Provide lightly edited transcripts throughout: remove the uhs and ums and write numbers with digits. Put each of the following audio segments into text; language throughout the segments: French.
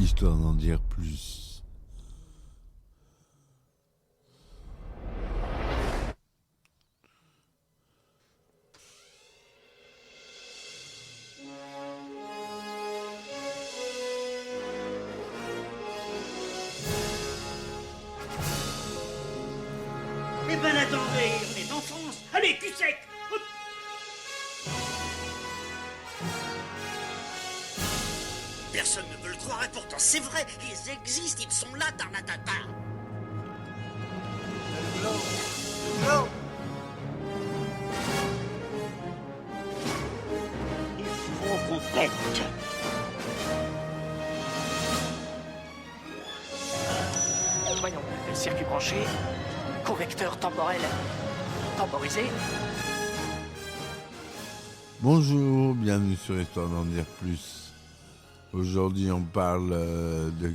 histoire d'en dire plus. Eh ben attendez, on est en France. Allez, cul sec. Hop. Personne ne veut le croire et pourtant c'est vrai, ils existent, ils sont là, Tarnatata. Il faut qu'on pète. Voyons, circuit branché, correcteur temporel temporisé. Bonjour, bienvenue sur Histoire d'en dire plus. Aujourd'hui, on parle de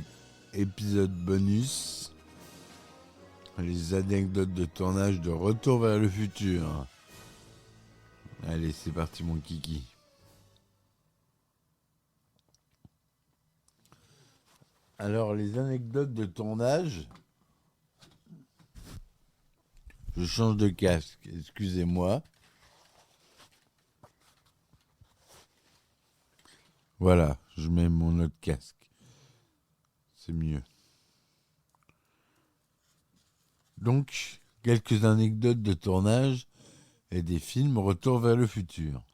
épisode bonus, les anecdotes de tournage de Retour vers le futur. Allez, c'est parti mon kiki. Alors, les anecdotes de tournage... Je change de casque, excusez-moi. Voilà, je mets mon autre casque. C'est mieux. Donc, quelques anecdotes de tournage et des films Retour vers le futur.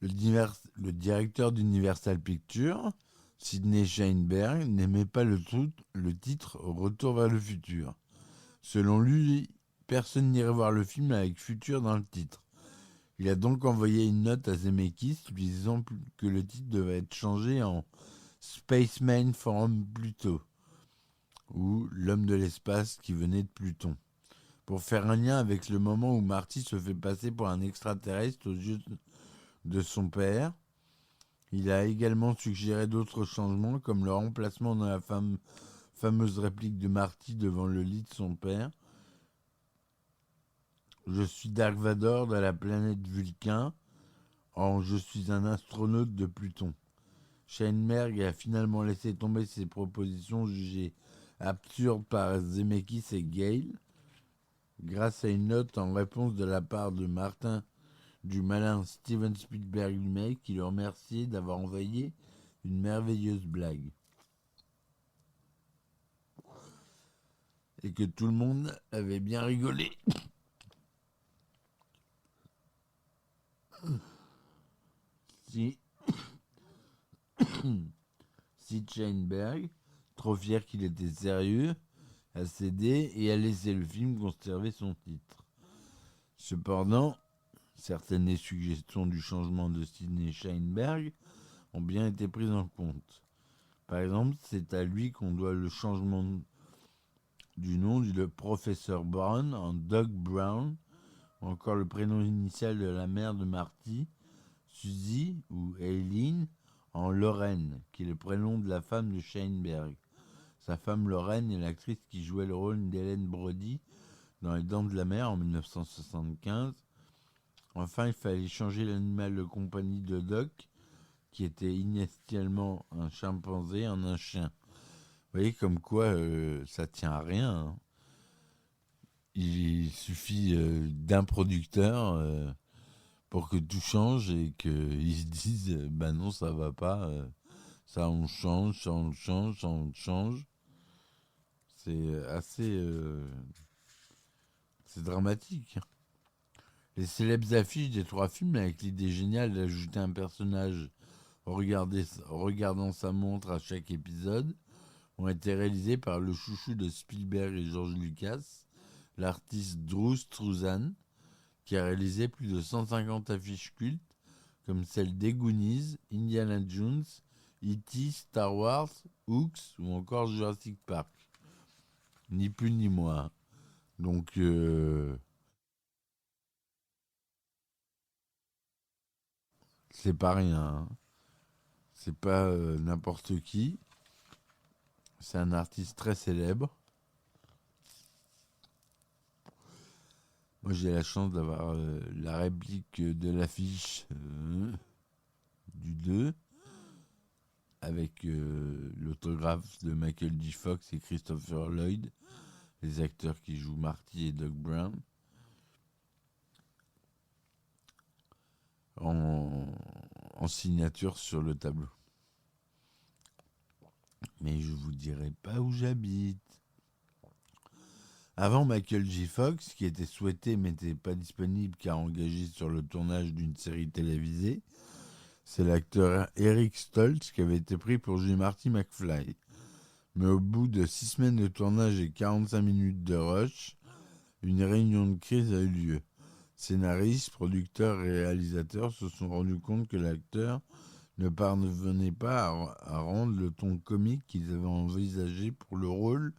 Le directeur d'Universal Pictures, Sidney Sheinberg, n'aimait pas le titre Retour vers le futur. Selon lui, personne n'irait voir le film avec futur dans le titre. Il a donc envoyé une note à Zemeckis lui disant que le titre devait être changé en Spaceman from Pluto, ou l'homme de l'espace qui venait de Pluton, pour faire un lien avec le moment où Marty se fait passer pour un extraterrestre aux yeux de son père. Il a également suggéré d'autres changements, comme le remplacement de la fameuse réplique de Marty devant le lit de son père. Je suis Dark Vador de la planète Vulcain, en je suis un astronaute de Pluton. Sheinberg a finalement laissé tomber ses propositions jugées absurdes par Zemeckis et Gale, grâce à une note en réponse de la part de Martin du malin Steven Spielberg lui-même, qui le remerciait d'avoir envoyé une merveilleuse blague. Et que tout le monde avait bien rigolé. Si Sheinberg, trop fier qu'il était sérieux, a cédé et a laissé le film conserver son titre. Cependant, certaines des suggestions du changement de Sidney Sheinberg ont bien été prises en compte. Par exemple, c'est à lui qu'on doit le changement du nom du professeur Brown en Doug Brown, ou encore le prénom initial de la mère de Marty, Suzy ou Eileen, en Lorraine, qui est le prénom de la femme de Sheinberg. Sa femme Lorraine est l'actrice qui jouait le rôle d'Hélène Brody dans Les Dents de la Mer en 1975. Enfin, il fallait changer l'animal de compagnie de Doc, qui était initialement un chimpanzé, en un chien. Vous voyez comme quoi ça tient à rien. Hein. Il suffit d'un producteur pour que tout change et qu'ils se disent ben non, ça va pas, ça on change, ça on change, ça on change. C'est assez... c'est dramatique. Les célèbres affiches des 3 films, avec l'idée géniale d'ajouter un personnage regardant sa montre à chaque épisode, ont été réalisées par le chouchou de Spielberg et George Lucas, l'artiste Drew Struzan, qui a réalisé plus de 150 affiches cultes, comme celles des Goonies, Indiana Jones, E.T., Star Wars, Hooks ou encore Jurassic Park. Ni plus ni moins. Donc, c'est pas rien. Hein. C'est pas n'importe qui. C'est un artiste très célèbre. Moi, j'ai la chance d'avoir la réplique de l'affiche du 2. avec l'autographe de Michael J. Fox et Christopher Lloyd, les acteurs qui jouent Marty et Doc Brown, en signature sur le tableau. Mais je vous dirai pas où j'habite. Avant Michael J. Fox, qui était souhaité mais n'était pas disponible car engagé sur le tournage d'une série télévisée, c'est l'acteur Eric Stoltz qui avait été pris pour jouer Marty McFly. Mais au bout de 6 semaines de tournage et 45 minutes de rush, une réunion de crise a eu lieu. Scénaristes, producteurs et réalisateurs se sont rendus compte que l'acteur ne parvenait pas à rendre le ton comique qu'ils avaient envisagé pour le rôle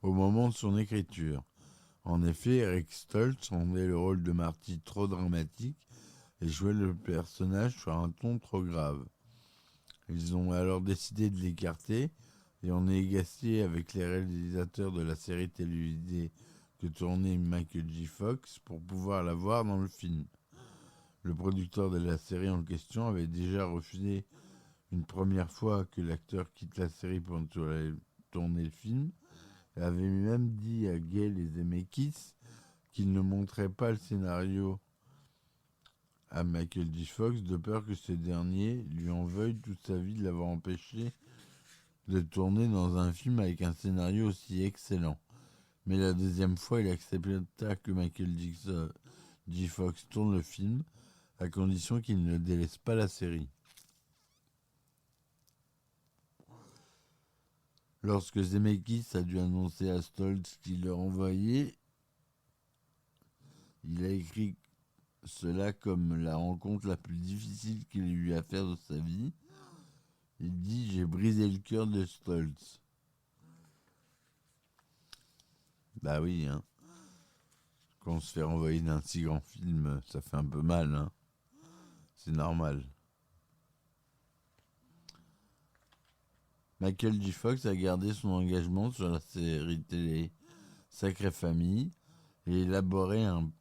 au moment de son écriture. En effet, Eric Stoltz rendait le rôle de Marty trop dramatique et jouait le personnage sur un ton trop grave. Ils ont alors décidé de l'écarter et on est négocié avec les réalisateurs de la série télévisée que tournait Michael J. Fox pour pouvoir la voir dans le film. Le producteur de la série en question avait déjà refusé une première fois que l'acteur quitte la série pour tourner le film et avait même dit à Gale et Zemeckis qu'il ne montrait pas le scénario à Michael J. Fox de peur que ce dernier lui en veuille toute sa vie de l'avoir empêché de tourner dans un film avec un scénario aussi excellent. Mais la deuxième fois, il accepta que Michael J. Fox tourne le film à condition qu'il ne délaisse pas la série. Lorsque Zemeckis a dû annoncer à Stoltz qu'il le renvoyait, il a écrit cela comme la rencontre la plus difficile qu'il ait eu à faire de sa vie. Il dit « J'ai brisé le cœur de Stoltz ». Bah oui, hein. Quand on se fait renvoyer d'un si grand film, ça fait un peu mal, hein. C'est normal. Michael J. Fox a gardé son engagement sur la série télé Sacrée Famille et élaboré un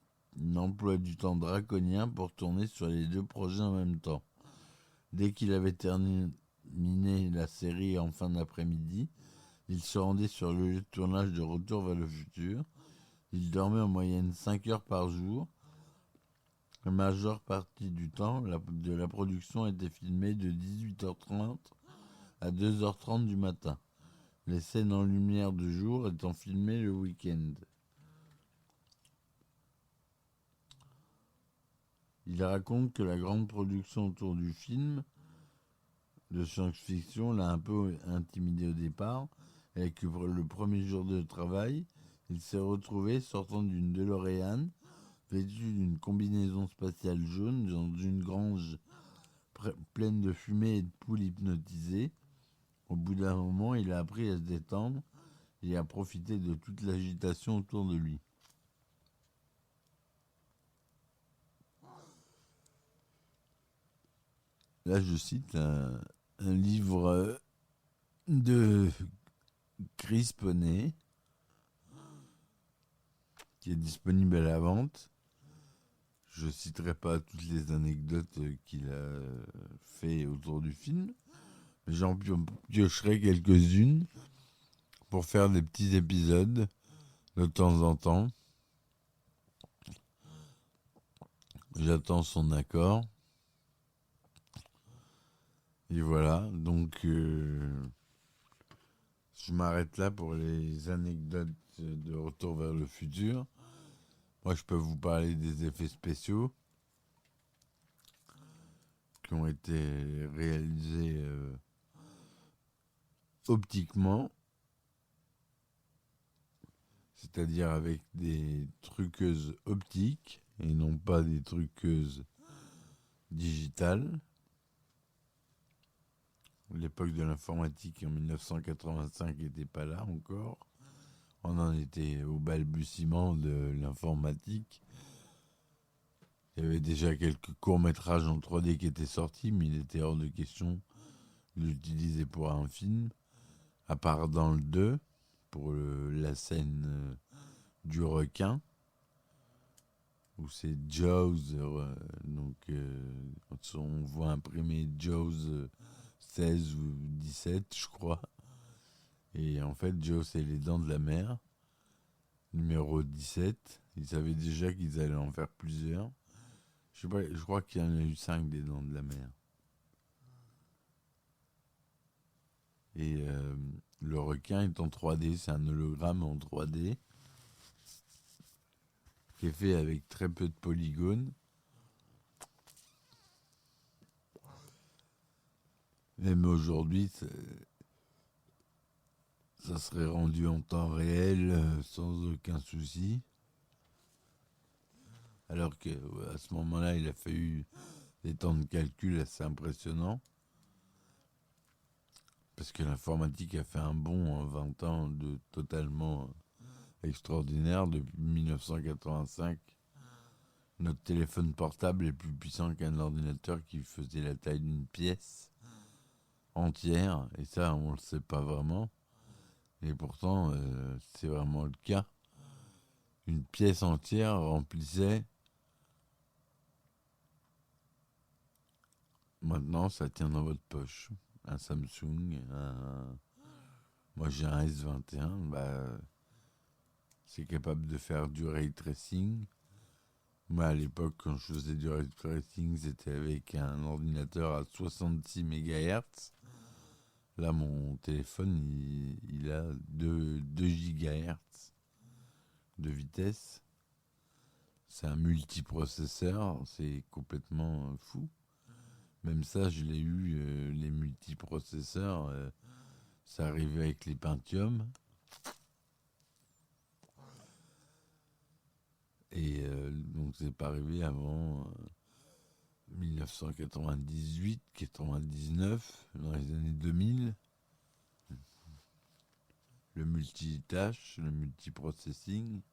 emploi du temps draconien pour tourner sur les 2 projets en même temps. Dès qu'il avait terminé la série en fin d'après-midi, il se rendait sur le lieu de tournage de Retour vers le futur. Il dormait en moyenne 5 heures par jour. La majeure partie du temps de la production était filmée de 18h30 à 2h30 du matin. Les scènes en lumière de jour étant filmées le week-end. Il raconte que la grande production autour du film de science-fiction l'a un peu intimidé au départ et que pour le premier jour de travail, il s'est retrouvé sortant d'une DeLorean vêtu d'une combinaison spatiale jaune dans une grange pleine de fumée et de poules hypnotisées. Au bout d'un moment, il a appris à se détendre et à profiter de toute l'agitation autour de lui. Là, je cite un livre de Chris Poney qui est disponible à la vente. Je ne citerai pas toutes les anecdotes qu'il a fait autour du film, mais j'en piocherai quelques-unes pour faire des petits épisodes de temps en temps. J'attends son accord. Et voilà, donc je m'arrête là pour les anecdotes de Retour vers le futur. Moi, je peux vous parler des effets spéciaux qui ont été réalisés optiquement, c'est-à-dire avec des truqueuses optiques et non pas des truqueuses digitales. L'époque de l'informatique en 1985 n'était pas là encore. On en était au balbutiement de l'informatique. Il y avait déjà quelques courts-métrages en 3D qui étaient sortis, mais il était hors de question de l'utiliser pour un film, à part dans le 2, pour la scène du requin, où c'est Jaws, donc quand on voit imprimer Jaws 16 ou 17, je crois. Et en fait, Joe, c'est Les Dents de la Mer, numéro 17. Ils savaient déjà qu'ils allaient en faire plusieurs. Je sais pas, je crois qu'il y en a eu 5 des Dents de la Mer. Et le requin est en 3D, c'est un hologramme en 3D qui est fait avec très peu de polygones. Même aujourd'hui, ça serait rendu en temps réel sans aucun souci. Alors qu'à ce moment-là, il a fallu des temps de calcul assez impressionnants. Parce que l'informatique a fait un bond en 20 ans de totalement extraordinaire. Depuis 1985, notre téléphone portable est plus puissant qu'un ordinateur qui faisait la taille d'une pièce entière. Et ça, on ne le sait pas vraiment. Et pourtant, c'est vraiment le cas. Une pièce entière remplissait... Maintenant, ça tient dans votre poche. Un Samsung, moi j'ai un S21, c'est capable de faire du ray tracing. Moi à l'époque, quand je faisais du ray tracing, c'était avec un ordinateur à 66 MHz. Là, mon téléphone, il a 2 GHz de vitesse. C'est un multiprocesseur, c'est complètement fou. Même ça, je l'ai eu, les multiprocesseurs, ça arrivait avec les Pentium. Et donc, c'est pas arrivé avant 1998, 99, dans les années 2000. Le multitâche, le multiprocessing.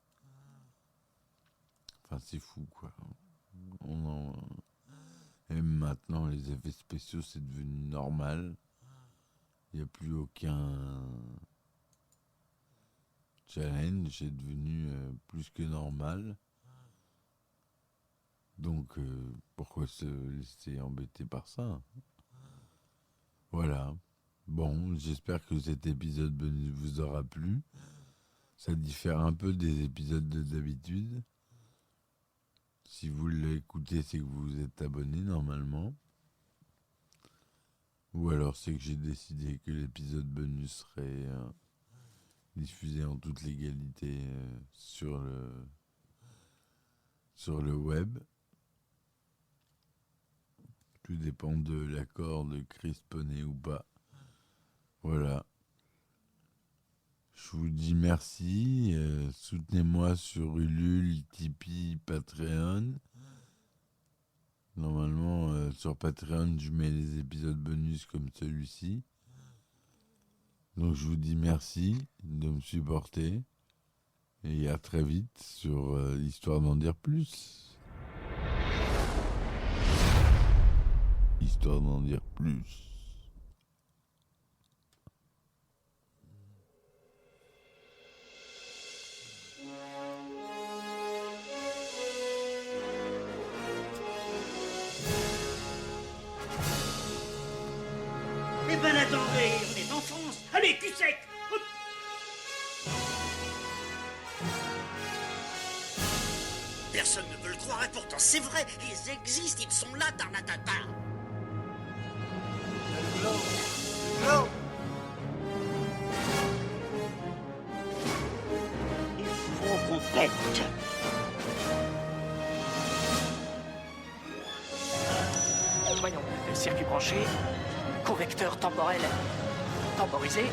Enfin, c'est fou, quoi. Et maintenant, les effets spéciaux, c'est devenu normal. Il n'y a plus aucun challenge, c'est devenu plus que normal. Donc, pourquoi se laisser embêter par ça? Voilà. Bon, j'espère que cet épisode vous aura plu. Ça diffère un peu des épisodes de d'habitude. Si vous l'écoutez, c'est que vous êtes abonné normalement. Ou alors c'est que j'ai décidé que l'épisode bonus serait diffusé en toute légalité sur le web. Tout dépend de l'accord de Chris Poney ou pas. Voilà. Je vous dis merci. Soutenez-moi sur Ulule, Tipeee, Patreon. Normalement, sur Patreon, je mets les épisodes bonus comme celui-ci. Donc, je vous dis merci de me supporter. Et à très vite sur Histoire d'en dire plus. Histoire d'en dire plus. Eh ben attendez, on est en France. Allez, cul sec. Hop. Personne ne veut le croire et pourtant c'est vrai, ils existent, ils sont là, Tarnatata. Il faut qu'on pète. Voyons, circuit branché, correcteur temporel temporisé,